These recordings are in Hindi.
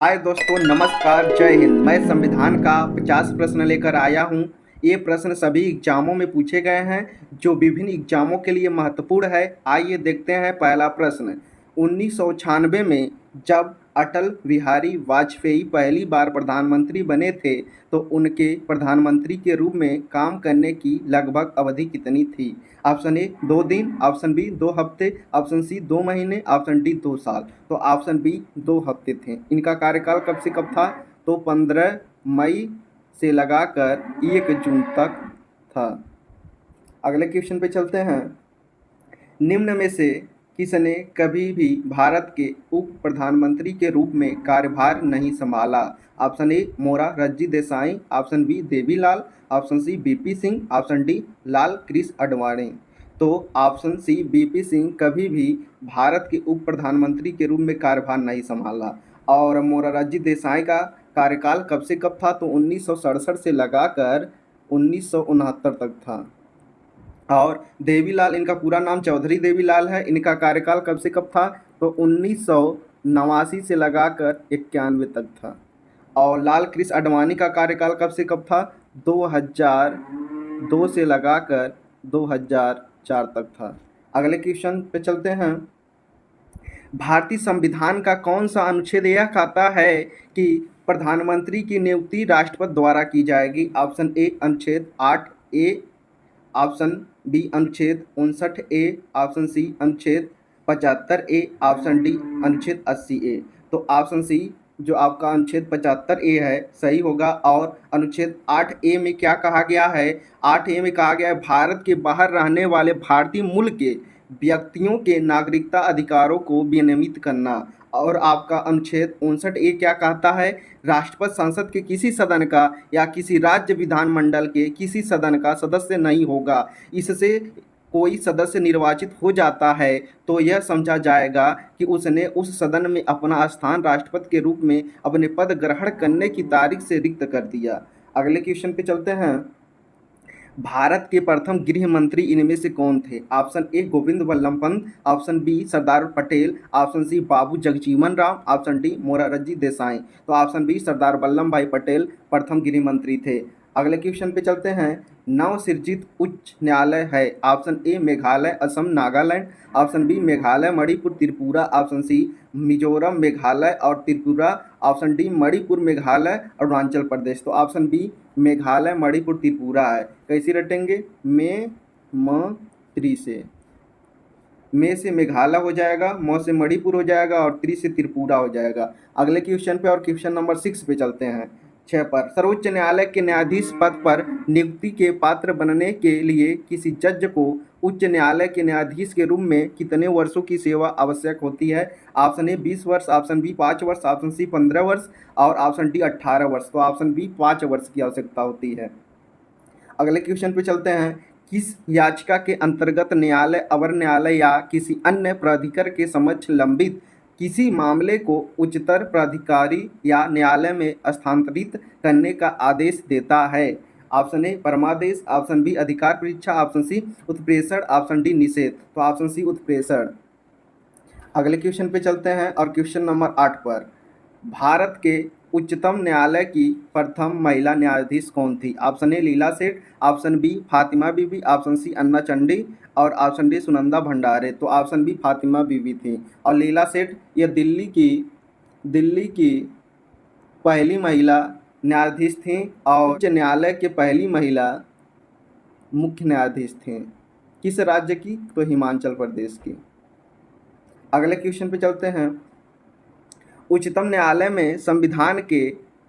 हाय दोस्तों, नमस्कार, जय हिंद। मैं संविधान का 50 प्रश्न लेकर आया हूँ। ये प्रश्न सभी एग्जामों में पूछे गए हैं जो विभिन्न एग्जामों के लिए महत्वपूर्ण है। आइए देखते हैं पहला प्रश्न। 1996 में जब अटल बिहारी वाजपेयी पहली बार प्रधानमंत्री बने थे तो उनके प्रधानमंत्री के रूप में काम करने की लगभग अवधि कितनी थी? ऑप्शन ए 2 दिन, ऑप्शन बी 2 हफ्ते, ऑप्शन सी 2 महीने, ऑप्शन डी 2 साल। तो ऑप्शन बी 2 हफ्ते थे। इनका कार्यकाल कब से कब था? तो 15 मई से लगाकर 1 जून तक था। अगले क्वेश्चन पे चलते हैं। निम्न में से किसने कभी भी भारत के उप प्रधानमंत्री के रूप में कार्यभार नहीं संभाला? Option A Morarji Desai, option B Devilal, option C VP Singh, option D Lal Krishna Advani. तो ऑप्शन सी बीपी सिंह कभी भी भारत के उप प्रधानमंत्री के रूप में कार्यभार नहीं संभाला। और मोरारजी देसाई का कार्यकाल कब से कब था? तो 1967 से लगाकर 1969 तक था। और देवीलाल, इनका पूरा नाम चौधरी देवीलाल है। इनका कार्यकाल कब से कब था? तो 1989 से लगाकर 91 तक था। और लाल कृष्ण आडवाणी का कार्यकाल कब से कब था? 2002 से लगाकर 2004 तक था। अगले क्वेश्चन पे चलते हैं। भारतीय संविधान का कौन सा अनुच्छेद यह कहता है कि प्रधानमंत्री की नियुक्ति राष्ट्रपति द्वारा की जाएगी? ऑप्शन ए अनुच्छेद 8A, ऑप्शन बी अनुच्छेद 59A, ऑप्शन सी अनुच्छेद 75A, ऑप्शन डी अनुच्छेद 80A। तो ऑप्शन सी जो आपका अनुच्छेद 75A है सही होगा। और अनुच्छेद 8A में क्या कहा गया है? 8A में कहा गया है भारत के बाहर रहने वाले भारतीय मूल के व्यक्तियों के नागरिकता अधिकारों को विनियमित करना। और आपका अनुच्छेद 59A क्या कहता है? राष्ट्रपति संसद के किसी सदन का या किसी राज्य विधानमंडल के किसी सदन का सदस्य नहीं होगा। इससे कोई सदस्य निर्वाचित हो जाता है तो यह समझा जाएगा कि उसने उस सदन में अपना स्थान राष्ट्रपति के रूप में अपने पद ग्रहण करने की तारीख से रिक्त कर दिया। अगले क्वेश्चन पे चलते हैं। भारत के प्रथम गृह मंत्री इनमें से कौन थे? Option A Govind Vallabh Pant, option B Sardar Patel, option C Babu Jagjivan Ram, option D Morarji Desai. तो ऑप्शन बी सरदार वल्लभ भाई पटेल प्रथम गृह मंत्री थे। अगले क्वेश्चन पे चलते हैं। नवसृजित उच्च न्यायालय है? Option A Meghalaya, Assam, Nagaland, option B Meghalaya, Manipur, Tripura, option C Mizoram, Meghalaya और त्रिपुरा, ऑप्शन डी मणिपुर, मेघालय, अरुणाचल प्रदेश। तो ऑप्शन बी मेघालय, मणिपुर, त्रिपुरा है। कैसे रटेंगे? त्रि से मे से मेघालय हो जाएगा, म से मणिपुर हो जाएगा और त्रि से त्रिपुरा हो जाएगा। अगले क्वेश्चन पे और क्वेश्चन नंबर 6 पे चलते हैं। 6 पर सर्वोच्च न्यायालय के न्यायाधीश पद पर नियुक्ति के पात्र बनने के लिए किसी जज को उच्च न्यायालय के न्यायाधीश के रूप में कितने वर्षों की सेवा आवश्यक होती है? ऑप्शन ए 20 वर्ष, ऑप्शन बी 5 वर्ष, ऑप्शन सी 15 वर्ष और ऑप्शन डी 18 वर्ष। तो ऑप्शन बी 5 वर्ष की आवश्यकता होती है। अगले क्वेश्चन पे चलते हैं। किस याचिका के अंतर्गत न्यायालय, अवर न्यायालय या किसी अन्य प्राधिकार के समक्ष लंबित किसी मामले को उच्चतर प्राधिकारी या न्यायालय में स्थानांतरित करने का आदेश देता है? ऑप्शन ए परमादेश, ऑप्शन बी अधिकार परीक्षा, ऑप्शन सी उत्प्रेषण, ऑप्शन डी निषेध। तो ऑप्शन सी उत्प्रेषण। अगले क्वेश्चन पे चलते हैं और क्वेश्चन नंबर 8 पर। भारत के उच्चतम न्यायालय की प्रथम महिला न्यायाधीश कौन थी? ऑप्शन ए लीला सेठ, ऑप्शन बी फातिमा बीबी, ऑप्शन सी अन्ना चंडी और ऑप्शन डी सुनंदा भंडारे। तो ऑप्शन बी फातिमा बीबी थी। और लीला सेठ ये दिल्ली की पहली महिला न्यायाधीश थी और उच्च न्यायालय के पहली महिला मुख्य न्यायाधीश थी। किस राज्य की? तो हिमाचल प्रदेश की। अगले क्वेश्चन पे चलते हैं। उच्चतम न्यायालय में संविधान के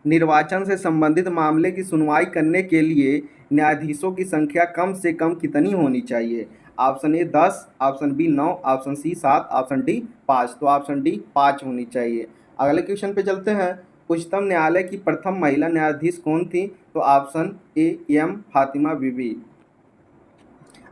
निर्वाचन से संबंधित मामले की सुनवाई करने के लिए न्यायाधीशों की संख्या कम से कम कितनी होनी चाहिए? Option A 10, option B 9, option C 7, option D 5। तो ऑप्शन डी 5 होनी चाहिए। अगले क्वेश्चन पे चलते हैं। उच्चतम न्यायालय की प्रथम महिला न्यायाधीश कौन थी? तो ऑप्शन ए एम फातिमा बीबी।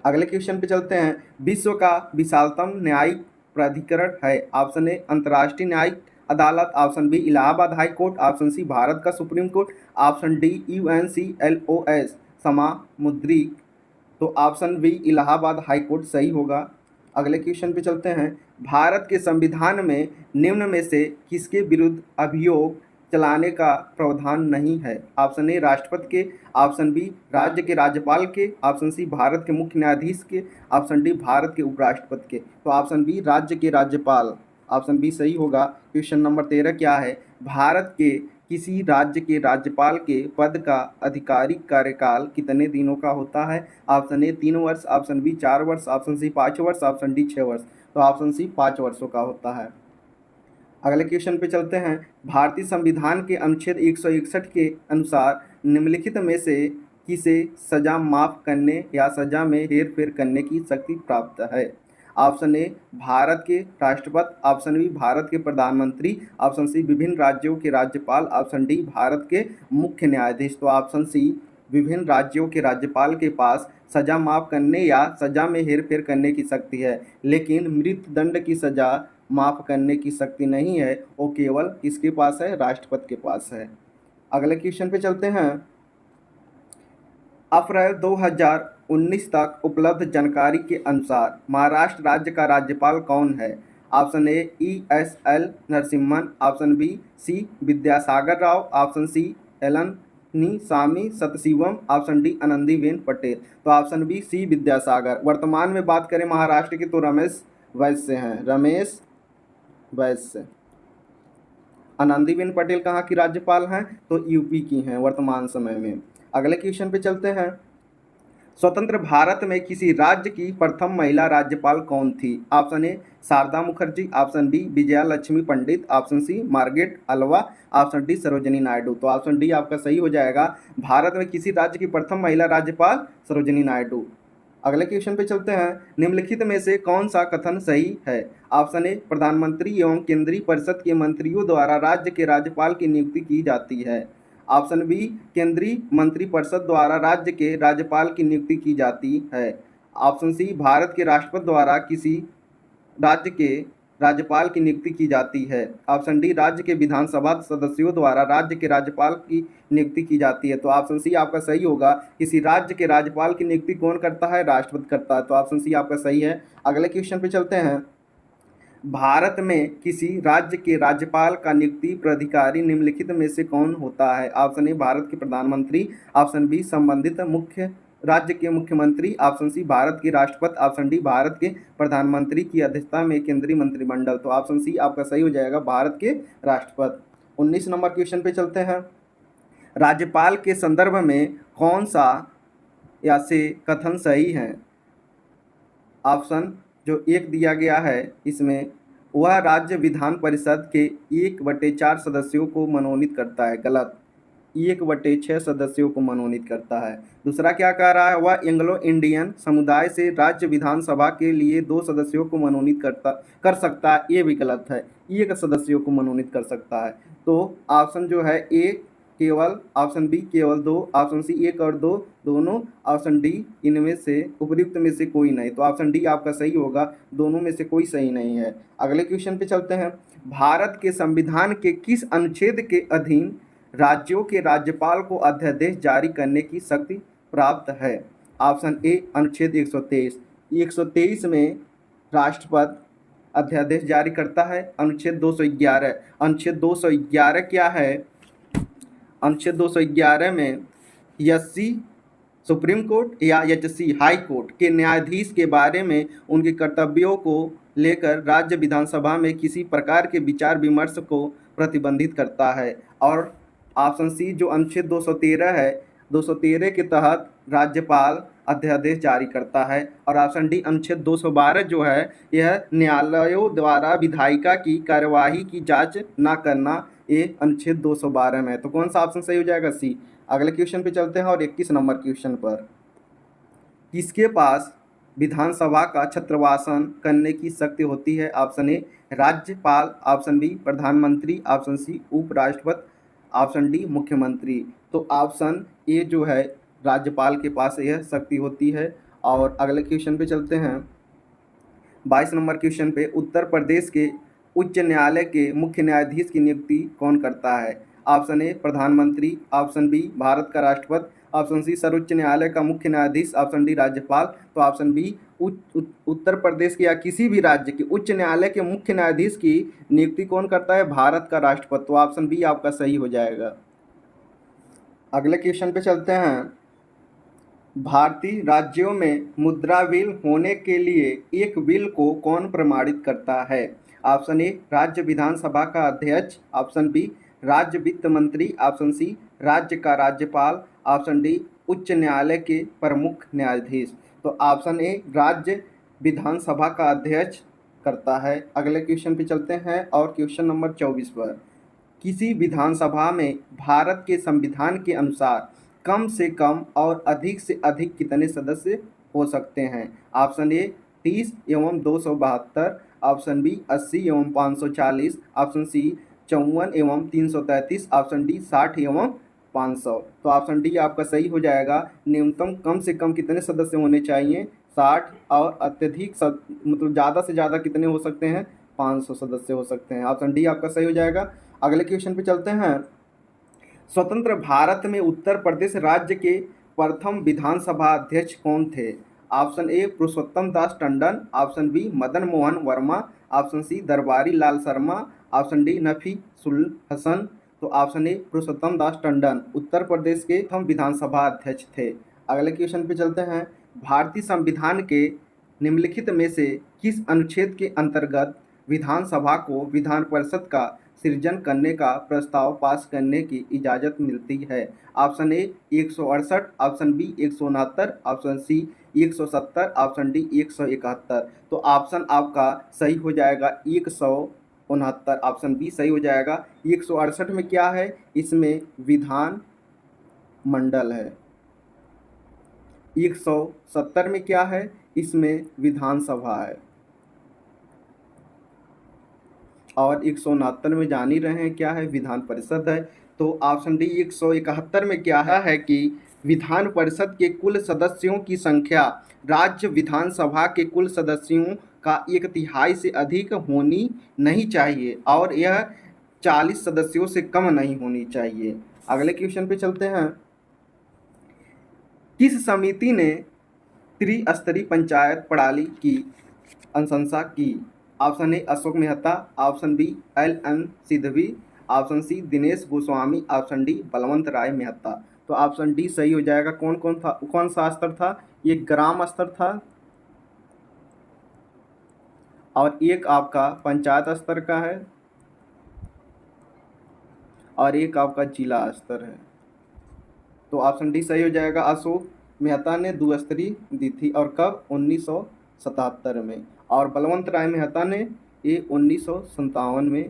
अगले क्वेश्चन पे चलते हैं। विश्व का विशालतम न्यायिक प्राधिकरण है? ऑप्शन ए अंतर्राष्ट्रीय न्यायिक अदालत, option B Allahabad high court, option C Bharat का supreme court, option D UNCLOS सामुद्रिक। तो option B Allahabad high court सही होगा। अगले क्वेश्चन पे चलते हैं। भारत के संविधान में निम्न में से किसके विरुद्ध अभियोग चलाने का प्रावधान नहीं है। ऑप्शन ए राष्ट्रपति के, ऑप्शन बी राज्य के राज्यपाल के, ऑप्शन सी भारत के मुख्य न्यायाधीश के, ऑप्शन डी भारत के उपराष्ट्रपति के। तो ऑप्शन बी राज्य के राज्यपाल, ऑप्शन बी सही होगा। क्वेश्चन नंबर 13 क्या है? भारत के किसी राज्य के राज्यपाल के पद का आधिकारिक कार्यकाल कितने दिनों का होता है? ऑप्शन ए 3 वर्ष, ऑप्शन बी 4 वर्ष, ऑप्शन सी 5 वर्ष, ऑप्शन डी 6 वर्ष। तो ऑप्शन सी 5 वर्षों का होता है। अगले क्वेश्चन पे चलते हैं। भारतीय संविधान के अनुच्छेद 161 के अनुसार निम्नलिखित में से किसे सजा माफ करने या सजा में हेरफेर करने की शक्ति प्राप्त है? ऑप्शन ए भारत के राष्ट्रपति, ऑप्शन बी भारत के प्रधानमंत्री, ऑप्शन सी विभिन्न राज्यों के राज्यपाल, ऑप्शन डी भारत के मुख्य न्यायाधीश। तो ऑप्शन सी विभिन्न राज्यों के राज्यपाल के पास सजा माफ करने या सजा में हेरफेर करने की शक्ति है, लेकिन मृत्युदंड की सजा माफ करने की शक्ति नहीं है। वो केवल किसके पास है? राष्ट्रपति के पास है। अगले क्वेश्चन पे चलते हैं। अप्रैल 2019 तक उपलब्ध जानकारी के अनुसार महाराष्ट्र राज्य का राज्यपाल कौन है? Option A ESL Narasimhan, option B C Vidyasagar Rao, option C Palaniswami Sathasivam, option D Anandiben Patel. तो ऑप्शन बी सी विद्यासागर। वर्तमान में बात करें महाराष्ट्र की तो रमेश वैश्य हैं, रमेश वैश्य। आनंदीबेन पटेल कहाँ की राज्यपाल हैं? तो यूपी की हैं वर्तमान समय में। अगले क्वेश्चन पे चलते हैं। स्वतंत्र भारत में किसी राज्य की प्रथम महिला राज्यपाल कौन थी? Option A Sharda Mukherjee, option B Vijaya Lakshmi Pandit, option C Margaret Alva, option D Sarojini Naidu. तो ऑप्शन डी आपका सही हो जाएगा। भारत में किसी राज्य की प्रथम महिला राज्यपाल सरोजिनी नायडू। अगले क्वेश्चन पे चलते हैं। निम्नलिखित में से कौन सा कथन सही है? ऑप्शन ए प्रधानमंत्री एवं केंद्रीय परिषद के मंत्रियों द्वारा राज्य के राज्यपाल की नियुक्ति की जाती है। ऑप्शन बी केंद्रीय मंत्रिपरिषद द्वारा राज्य के राज्यपाल की नियुक्ति की जाती है। ऑप्शन सी भारत के राष्ट्रपति द्वारा किसी राज्य के राज्यपाल की नियुक्ति की जाती है। ऑप्शन डी राज्य के विधानसभा सदस्यों द्वारा राज्य के राज्यपाल की नियुक्ति की जाती है। तो ऑप्शन सी आपका सही होगा। किसी राज्य के राज्यपाल की नियुक्ति कौन करता है? राष्ट्रपति करता है। तो ऑप्शन सी आपका सही है। अगले क्वेश्चन पे चलते हैं। भारत में किसी राज्य के राज्यपाल का नियुक्ति प्राधिकारी निम्नलिखित में से कौन होता है? ऑप्शन ए भारत के प्रधानमंत्री, ऑप्शन बी संबंधित मुख्य राज्य के मुख्यमंत्री, ऑप्शन सी भारत के राष्ट्रपति, ऑप्शन डी भारत के प्रधानमंत्री की अध्यक्षता में केंद्रीय मंत्रिमंडल। तो ऑप्शन सी आपका सही हो जाएगा, भारत के राष्ट्रपति। 19 नंबर क्वेश्चन पे चलते हैं। राज्यपाल के संदर्भ में कौन सा या से कथन सही है? ऑप्शन जो एक दिया गया है इसमें, वह राज्य विधान परिषद के 1/4 सदस्यों को मनोनीत करता है। गलत, 1/6 सदस्यों को मनोनीत करता है। दूसरा क्या कह रहा है? वह एंग्लो इंडियन समुदाय से राज्य विधानसभा के लिए 2 सदस्यों को मनोनीत कर सकता है। ये भी गलत है, 1 सदस्यों को मनोनीत कर सकता है। तो ऑप्शन जो है ए केवल, ऑप्शन बी केवल 2, ऑप्शन सी 1 और 2 दोनों, ऑप्शन डी इनमें से उपयुक्त में से कोई नहीं। तो ऑप्शन डी आपका सही होगा, दोनों में से कोई सही नहीं है। अगले क्वेश्चन पे चलते हैं। भारत के संविधान के किस अनुच्छेद के अधीन राज्यों के राज्यपाल को अध्यादेश जारी करने की शक्ति प्राप्त है? ऑप्शन ए अनुच्छेद 123। 123 में राष्ट्रपति अध्यादेश जारी करता है। अनुच्छेद 211, अनुच्छेद 211 क्या है? अनुच्छेद 211 में एससी सुप्रीम कोर्ट या एचसी हाई कोर्ट के न्यायाधीश के बारे में उनके कर्तव्यों को लेकर राज्य विधानसभा में किसी प्रकार के विचार विमर्श को प्रतिबंधित करता है। और ऑप्शन सी जो अनुच्छेद 213 है, 213 के तहत राज्यपाल अध्यादेश जारी करता है। और ऑप्शन डी अनुच्छेद 212 जो है, यह न्यायालयों द्वारा विधायिका की कार्यवाही की जांच न करना, ये अनुच्छेद 212 में है। तो कौन सा ऑप्शन सही हो जाएगा? सी। अगले क्वेश्चन पे चलते हैं और 21 नंबर क्वेश्चन पर। किसके पास विधानसभा का छत्रवासन करने की शक्ति होती है? ऑप्शन ए राज्यपाल, ऑप्शन बी प्रधानमंत्री, ऑप्शन सी उपराष्ट्रपति, ऑप्शन डी मुख्यमंत्री। तो ऑप्शन ए जो है राज्यपाल के पास यह शक्ति होती है। और अगले क्वेश्चन पे चलते हैं। 22 नंबर क्वेश्चन पे, उत्तर प्रदेश के उच्च न्यायालय के मुख्य न्यायाधीश की नियुक्ति कौन करता है? ऑप्शन ए प्रधानमंत्री, ऑप्शन बी भारत का राष्ट्रपति, ऑप्शन सी सर्वोच्च न्यायालय का मुख्य न्यायाधीश, ऑप्शन डी राज्यपाल। तो ऑप्शन बी उत्तर प्रदेश के या किसी भी राज्य के उच्च न्यायालय के मुख्य न्यायाधीश की नियुक्ति कौन करता है? भारत का राष्ट्रपति। तो ऑप्शन बी आपका सही हो जाएगा। अगले क्वेश्चन पे चलते हैं। भारतीय राज्यों में मुद्रा बिल होने के लिए एक बिल को कौन प्रमाणित करता है? ऑप्शन ए राज्य विधानसभा का अध्यक्ष, ऑप्शन बी राज्य वित्त मंत्री, ऑप्शन सी राज्य का राज्यपाल, ऑप्शन डी उच्च न्यायालय के प्रमुख न्यायाधीश। तो ऑप्शन ए राज्य विधानसभा का अध्यक्ष करता है। अगले क्वेश्चन पे चलते हैं और क्वेश्चन नंबर 24 पर। किसी विधानसभा में भारत के संविधान के अनुसार कम से कम और अधिक से अधिक कितने सदस्य हो सकते हैं? ऑप्शन ए 30 एवं 272, ऑप्शन बी 80 एवं 540, ऑप्शन सी 54 एवं 333, ऑप्शन डी 60 एवं 500। तो ऑप्शन डी आपका सही हो जाएगा। न्यूनतम कम से कम कितने सदस्य होने चाहिए? 60 और अत्यधिक मतलब ज़्यादा से ज़्यादा कितने हो सकते हैं? 500 सदस्य हो सकते हैं। ऑप्शन डी आपका सही हो जाएगा। अगले क्वेश्चन पे चलते हैं। स्वतंत्र भारत में उत्तर प्रदेश राज्य के प्रथम विधानसभा अध्यक्ष कौन थे? Option A Purushottam Das Tandon, option B Madan Mohan Verma, option C Darbari Lal Sharma, option D Nafisul Hasan. तो ऑप्शन ए पुरुषोत्तम दास टंडन उत्तर प्रदेश के प्रथम विधानसभा अध्यक्ष थे। अगले क्वेश्चन पे चलते हैं। भारतीय संविधान के निम्नलिखित में से किस अनुच्छेद के अंतर्गत विधानसभा को विधान परिषद का सृजन करने का प्रस्ताव पास करने की इजाज़त मिलती है? Option A 168, option B 169, option C 170, option D 171। तो ऑप्शन आपका सही हो जाएगा 169, ऑप्शन बी सही हो जाएगा। 168 में क्या है? इसमें विधान मंडल है। 170 में क्या है? इसमें विधानसभा है। और 169 में जान ही रहे हैं क्या है? विधान परिषद है। तो ऑप्शन डी 171 में क्या है कि विधान परिषद के कुल सदस्यों की संख्या राज्य विधानसभा के कुल सदस्यों का 1/3 से अधिक होनी नहीं चाहिए और यह 40 सदस्यों से कम नहीं होनी चाहिए। अगले क्वेश्चन पे चलते हैं। किस समिति ने त्रिस्तरीय पंचायत प्रणाली की अनुशंसा की? Option A Ashok Mehta, option B LN Singhvi, option C Dinesh Goswami, option D Balwant Rai Mehta. तो ऑप्शन डी सही हो जाएगा। कौन सा स्तर था? ये ग्राम स्तर था और एक आपका पंचायत स्तर का है और एक आपका जिला स्तर है। तो ऑप्शन डी सही हो जाएगा। अशोक मेहता ने 2 स्तरीय दी थी और कब? 1977 में। और बलवंत राय मेहता ने ये 1957 में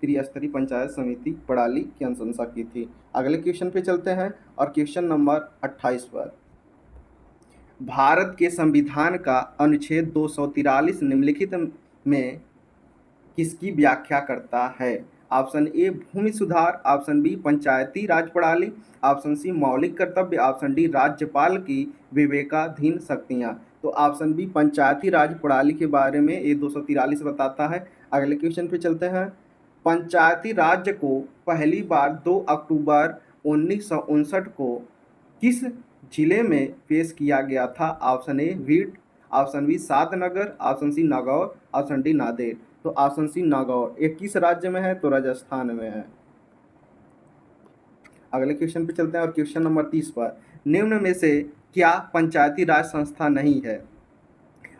त्रिस्तरीय पंचायत समिति प्रणाली की अनुशंसा की थी। अगले क्वेश्चन पे चलते हैं और क्वेश्चन नंबर 28 पर। भारत के संविधान का अनुच्छेद 243 निम्नलिखित में किसकी व्याख्या करता है? ऑप्शन ए भूमि सुधार, ऑप्शन बी पंचायती राज प्रणाली, ऑप्शन सी मौलिक कर्तव्य, ऑप्शन डी राज्यपाल की विवेकाधीन शक्तियाँ। तो ऑप्शन बी पंचायती राज प्रणाली के बारे में ये 243 बताता है। अगले क्वेश्चन पे चलते हैं। पंचायती राज्य को पहली बार 2 अक्टूबर 1959 को किस जिले में पेश किया गया था? Option A Beed, option B Sadnagar, option C Nagaur, option D Nanded. तो ऑप्शन सी नागौर। ये किस राज्य में है? तो राजस्थान में है। अगले क्वेश्चन पे चलते हैं और क्वेश्चन नंबर 30 पर। निम्न में से क्या पंचायती राज संस्था नहीं है?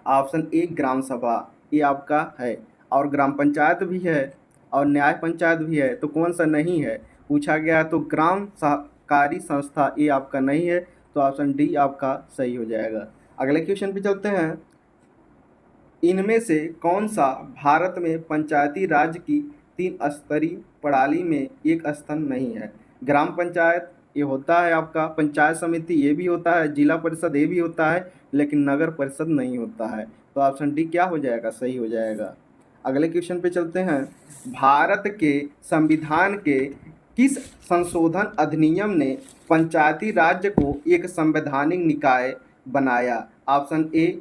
ऑप्शन ए ग्राम सभा, ये आपका है, और ग्राम पंचायत भी है और न्याय पंचायत भी है। तो कौन सा नहीं है पूछा गया? तो ग्राम सहकारी संस्था ये आपका नहीं है। तो ऑप्शन डी आपका सही हो जाएगा। अगले क्वेश्चन पे चलते हैं। इनमें से कौन सा भारत में पंचायती राज की 3 स्तरीय प्रणाली में एक स्थान नहीं है? ग्राम पंचायत ये होता है आपका, पंचायत समिति ये भी होता है, जिला परिषद ये भी होता है, लेकिन नगर परिषद नहीं होता है। तो ऑप्शन डी क्या हो जाएगा? सही हो जाएगा। अगले क्वेश्चन पे चलते हैं। भारत के संविधान के किस संशोधन अधिनियम ने पंचायती राज्य को एक संवैधानिक निकाय बनाया? ऑप्शन ए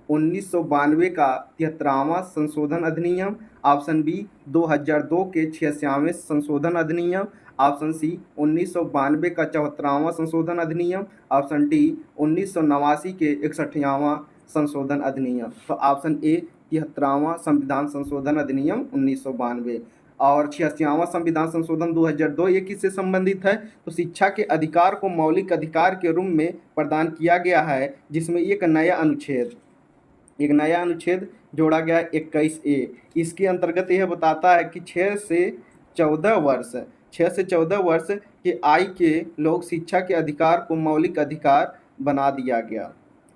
1992 का 73वां संशोधन अधिनियम, ऑप्शन बी 2002 के 86वें संशोधन अधिनियम, ऑप्शन सी 1992 का 74वां संशोधन अधिनियम, ऑप्शन डी 1989 के 61वां संशोधन अधिनियम। तो ऑप्शन ए 73वां संविधान संशोधन अधिनियम 1992 और 86वां संविधान संशोधन 2002 ये किससे संबंधित है? तो शिक्षा के अधिकार को मौलिक अधिकार के रूप में प्रदान किया गया है, जिसमें एक नया अनुच्छेद जोड़ा गया 21A। इसके अंतर्गत यह बताता है कि 6 से 14 वर्ष के आयु के लोग शिक्षा के अधिकार को मौलिक अधिकार बना दिया गया।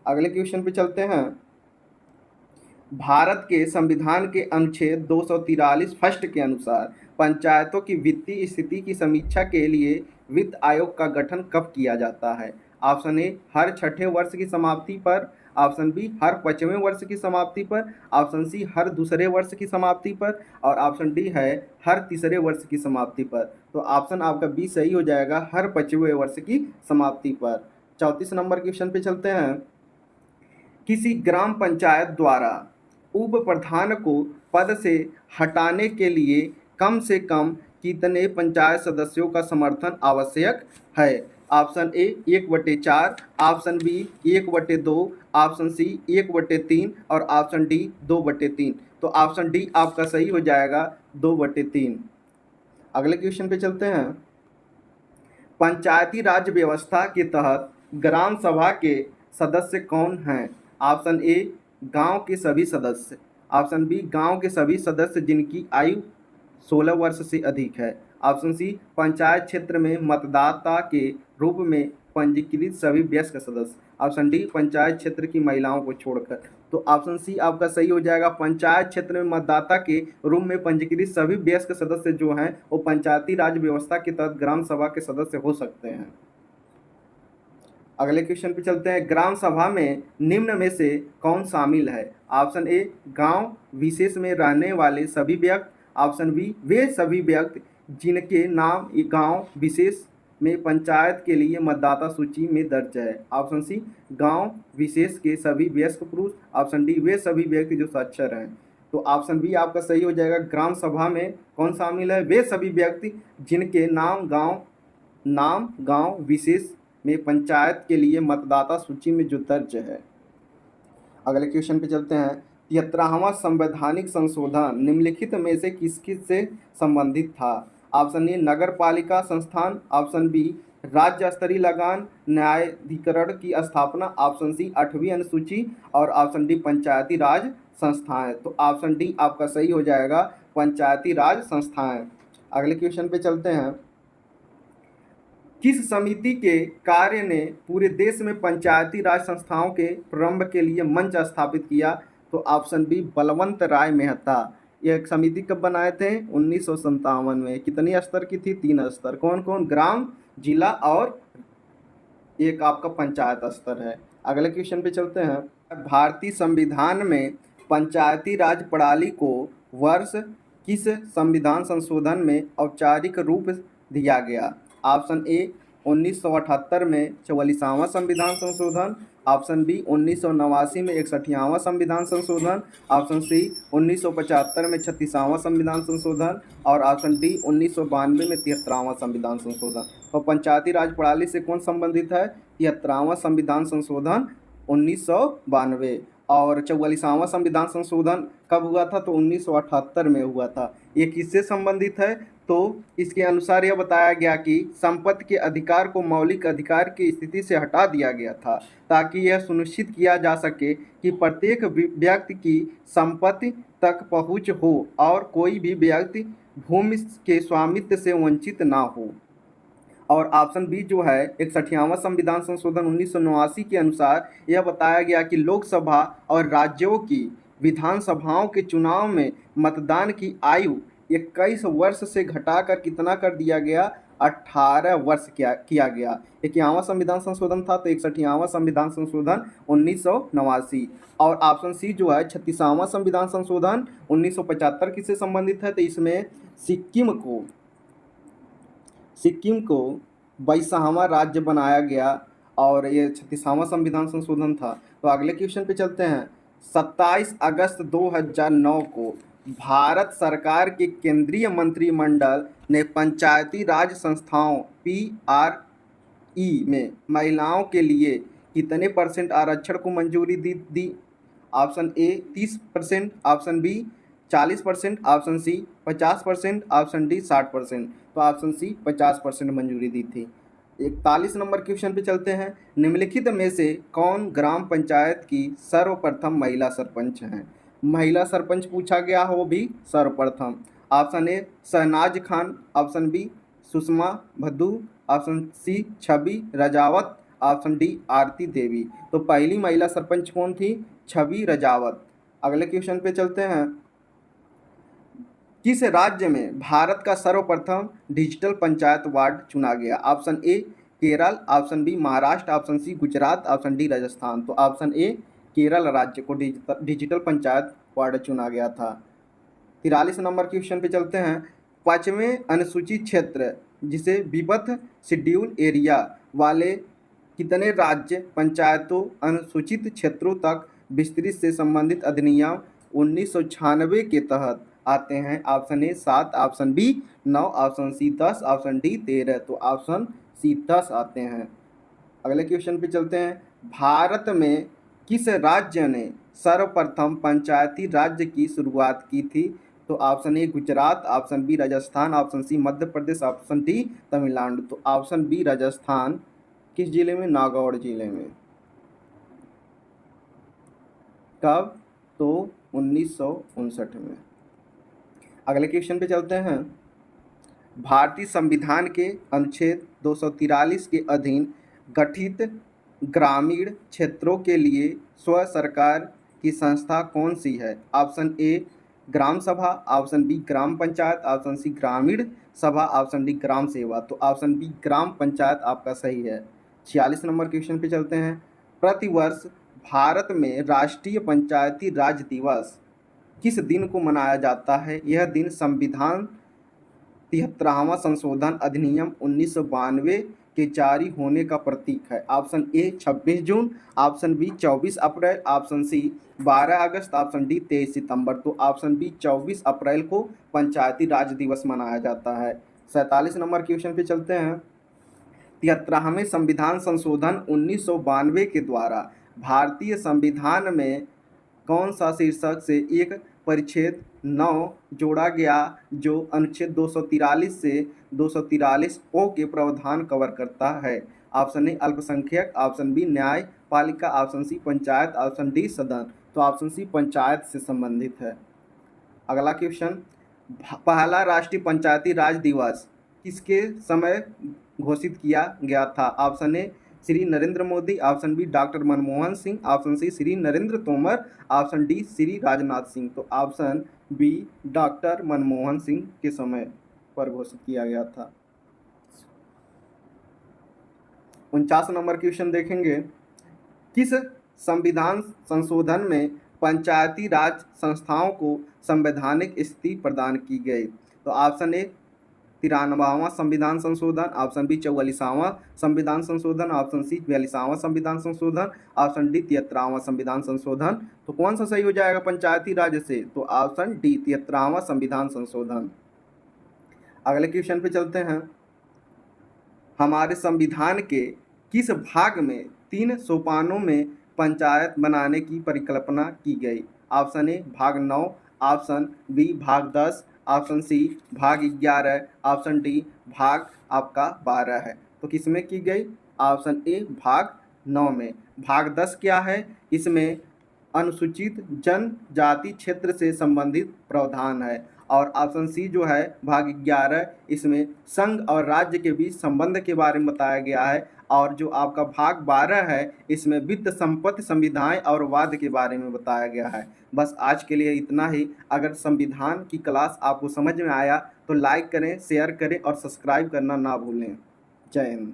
अगले क्वेश्चन पे चलते हैं। भारत के संविधान के अनुच्छेद 243 फर्स्ट के अनुसार पंचायतों की वित्तीय स्थिति की समीक्षा के लिए वित्त आयोग का गठन कब किया जाता है? ऑप्शन ए हर छठे वर्ष की समाप्ति पर, ऑप्शन बी हर 5वें वर्ष की समाप्ति पर, ऑप्शन सी हर दूसरे वर्ष की समाप्ति पर और ऑप्शन डी है हर तीसरे वर्ष की समाप्ति पर। तो ऑप्शन आपका बी सही हो जाएगा, हर 5वें वर्ष की समाप्ति पर। 34 नंबर क्वेश्चन पे चलते हैं। किसी ग्राम पंचायत द्वारा उप प्रधान को पद से हटाने के लिए कम से कम कितने पंचायत सदस्यों का समर्थन आवश्यक है? Option A 1/4, option B 1/2, option C 1/3 और ऑप्शन डी 2/3। तो ऑप्शन डी आपका सही हो जाएगा, 2/3। अगले क्वेश्चन पे चलते हैं। पंचायती राज व्यवस्था के तहत ग्राम सभा के सदस्य कौन हैं? ऑप्शन ए गांव के सभी सदस्य, ऑप्शन बी गांव के सभी सदस्य जिनकी आयु 16 वर्ष से अधिक है, ऑप्शन सी पंचायत क्षेत्र में मतदाता के रूप में पंजीकृत सभी वयस्क सदस्य, ऑप्शन डी पंचायत क्षेत्र की महिलाओं को छोड़कर। तो ऑप्शन सी आपका सही हो जाएगा, पंचायत क्षेत्र में मतदाता के रूप में पंजीकृत सभी वयस्क सदस्य जो हैं वो पंचायती राज व्यवस्था के तहत ग्राम सभा के सदस्य हो सकते हैं। अगले क्वेश्चन पे चलते हैं। ग्राम सभा में निम्न में से कौन शामिल है? ऑप्शन ए गांव विशेष में रहने वाले सभी व्यक्ति, ऑप्शन बी वे सभी व्यक्ति जिनके नाम गांव विशेष में पंचायत के लिए मतदाता सूची में दर्ज है, ऑप्शन सी गांव विशेष के सभी वयस्क पुरुष, ऑप्शन डी वे सभी व्यक्ति जो साक्षर हैं। तो ऑप्शन बी आपका सही हो जाएगा, ग्राम सभा में कौन शामिल है? वे सभी व्यक्ति जिनके नाम गांव विशेष में पंचायत के लिए मतदाता सूची में जो दर्ज है। अगले क्वेश्चन पे चलते हैं। 73वां संवैधानिक संशोधन निम्नलिखित में से किससे संबंधित था? ऑप्शन ए नगर पालिका संस्थान, ऑप्शन बी राज्य स्तरीय लगान न्यायाधिकरण की स्थापना, ऑप्शन सी 8वीं अनुसूची और ऑप्शन डी पंचायती राज संस्थाएं। तो ऑप्शन डी आपका सही हो जाएगा, पंचायती राज संस्थाएं। अगले क्वेश्चन पे चलते हैं। किस समिति के कार्य ने पूरे देश में पंचायती राज संस्थाओं के प्रारंभ के लिए मंच स्थापित किया? तो ऑप्शन बी बलवंत राय मेहता। यह समिति कब बनाए थे? 1957 में। कितनी स्तर की थी? 3 स्तर। कौन कौन? ग्राम, जिला और एक आपका पंचायत स्तर है। अगले क्वेश्चन पे चलते हैं। भारतीय संविधान में पंचायती राज प्रणाली को वर्ष किस संविधान संशोधन में औपचारिक रूप दिया गया? ऑप्शन ए 1978 में 44वां संविधान संशोधन, ऑप्शन बी 1989 में 61वां संविधान संशोधन, ऑप्शन सी 1975 में 36वां संविधान संशोधन और ऑप्शन डी 1992 में 73वां संविधान संशोधन। तो पंचायती राज प्रणाली से कौन संबंधित है? 73वां संविधान संशोधन 1992 और 44वां संविधान संशोधन कब हुआ था? तो 1978 में हुआ था। ये किससे संबंधित है? तो इसके अनुसार यह बताया गया कि संपत्ति के अधिकार को मौलिक अधिकार की स्थिति से हटा दिया गया था ताकि यह सुनिश्चित किया जा सके कि प्रत्येक व्यक्ति की संपत्ति तक पहुंच हो और कोई भी व्यक्ति भूमि के स्वामित्व से वंचित ना हो। और ऑप्शन बी जो है 61वां संविधान संशोधन 1989 के अनुसार यह बताया गया कि लोकसभा और राज्यों की विधानसभाओं के चुनाव में मतदान की आयु 21 वर्ष से घटाकर कितना कर दिया गया? 18 वर्ष किया गया। 51वां संविधान संशोधन था तो 61वां संविधान संशोधन 1989 और ऑप्शन सी जो है 36वां संविधान संशोधन 1975 किससे संबंधित है? तो इसमें सिक्किम को 22वां राज्य बनाया गया और ये 36वां संविधान संशोधन था। तो अगले क्वेश्चन पे चलते हैं। 27 अगस्त 2009 को भारत सरकार के केंद्रीय मंत्रिमंडल ने पंचायती राज संस्थाओं PRE में महिलाओं के लिए कितने % आरक्षण को मंजूरी दी? Option A 30%, option B 40%, option C 50%, option D 60%। तो ऑप्शन सी 50% मंजूरी दी थी। 41 नंबर क्वेश्चन पे चलते हैं। निम्नलिखित में से कौन ग्राम पंचायत की सर्वप्रथम महिला सरपंच हैं? महिला सरपंच पूछा गया हो, भी सर्वप्रथम। Option A Shahnaz Khan, option B Sushma Bhaddu, option C Chhavi Rajawat, option D Aarti Devi. तो पहली महिला सरपंच कौन थी? छवि रजावत। अगले क्वेश्चन पे चलते हैं। किस राज्य में भारत का सर्वप्रथम डिजिटल पंचायत वार्ड चुना गया? Option A Kerala, option B Maharashtra, option C Gujarat, option D Rajasthan. तो ऑप्शन ए केरल राज्य को डिजिटल पंचायत वार्ड चुना गया था। 43 नंबर क्वेश्चन पे चलते हैं। 5वें अनुसूचित क्षेत्र जिसे विबथ शेड्यूल एरिया वाले कितने राज्य पंचायतों अनुसूचित क्षेत्रों तक विस्तृत से संबंधित अधिनियम 1996 के तहत आते हैं? Option A 7, option B 9, option C 10, option D 13। तो ऑप्शन सी 10 आते हैं। अगले क्वेश्चन पे चलते हैं। भारत में किस राज्य ने सर्वप्रथम पंचायती राज्य की शुरुआत की थी? तो option A Gujarat, option B Rajasthan, option C Madhya Pradesh, option D Tamil Nadu. तो ऑप्शन बी राजस्थान। किस जिले में? नागौर जिले में। कब? तो 1959 में। अगले क्वेश्चन पे चलते हैं। भारतीय संविधान के अनुच्छेद 243 के अधीन गठित ग्रामीण क्षेत्रों के लिए स्व सरकार की संस्था कौन सी है? ऑप्शन ए ग्राम सभा, ऑप्शन बी ग्राम पंचायत, ऑप्शन सी ग्रामीण सभा, ऑप्शन डी ग्राम सेवा। तो ऑप्शन बी ग्राम पंचायत आपका सही है। 46 नंबर क्वेश्चन पे चलते हैं। प्रतिवर्ष भारत में राष्ट्रीय पंचायती राज दिवस किस दिन को मनाया जाता है? यह दिन संविधान 73वां संशोधन अधिनियम 1992 के जारी होने का प्रतीक है। ऑप्शन ए 26 जून, ऑप्शन बी 24 अप्रैल, ऑप्शन सी 12 अगस्त, ऑप्शन डी 23 सितंबर। तो ऑप्शन बी 24 अप्रैल को पंचायती राज दिवस मनाया जाता है। 47 नंबर क्वेश्चन पे चलते हैं। 73वें संविधान संशोधन 1992 के द्वारा भारतीय संविधान में कौन सा शीर्षक से एक परिच्छेद 9 जोड़ा गया जो अनुच्छेद 243 से 243 ओ के प्रावधान कवर करता है? ऑप्शन ए अल्पसंख्यक, ऑप्शन बी न्यायपालिका, option C panchayat, option D सदन। तो ऑप्शन सी पंचायत से संबंधित है। अगला क्वेश्चन। पहला राष्ट्रीय पंचायती राज दिवस किसके समय घोषित किया गया था? Option A Shri Narendra Modi, option B doctor Manmohan Singh, option C Shri Narendra Tomar, option D Shri Rajnath Singh. तो option B doctor Manmohan Singh के समय पर घोषित किया गया था। 49 नंबर क्वेश्चन देखेंगे। किस संविधान संशोधन में पंचायती राज संस्थाओं को संवैधानिक स्थिति प्रदान की गई? तो ऑप्शन ए 93वां संविधान संशोधन, ऑप्शन बी 44वां संविधान संशोधन, ऑप्शन सी 42वां संविधान संशोधन, ऑप्शन डी 73वां संविधान संशोधन। तो कौन सा सही हो जाएगा पंचायती राज से? तो ऑप्शन डी 73वां संविधान संशोधन। अगले क्वेश्चन पे चलते हैं। हमारे संविधान के किस भाग में 3 सोपानों में पंचायत बनाने की परिकल्पना की गई? ऑप्शन ए भाग 9, ऑप्शन बी भाग 10, ऑप्शन सी भाग 11, ऑप्शन डी भाग आपका 12 है। तो किस में की गई? ऑप्शन ए भाग 9 में। भाग 10 क्या है? इसमें अनुसूचित जनजाति क्षेत्र से संबंधित प्रावधान है। और ऑप्शन सी जो है भाग 11, इसमें संघ और राज्य के बीच संबंध के बारे में बताया गया है। और जो आपका भाग 12 है इसमें वित्त संपत्ति संविधाएं और वाद के बारे में बताया गया है। बस आज के लिए इतना ही। अगर संविधान की क्लास आपको समझ में आया तो लाइक करें, शेयर करें और सब्सक्राइब करना ना भूलें। जय हिंद।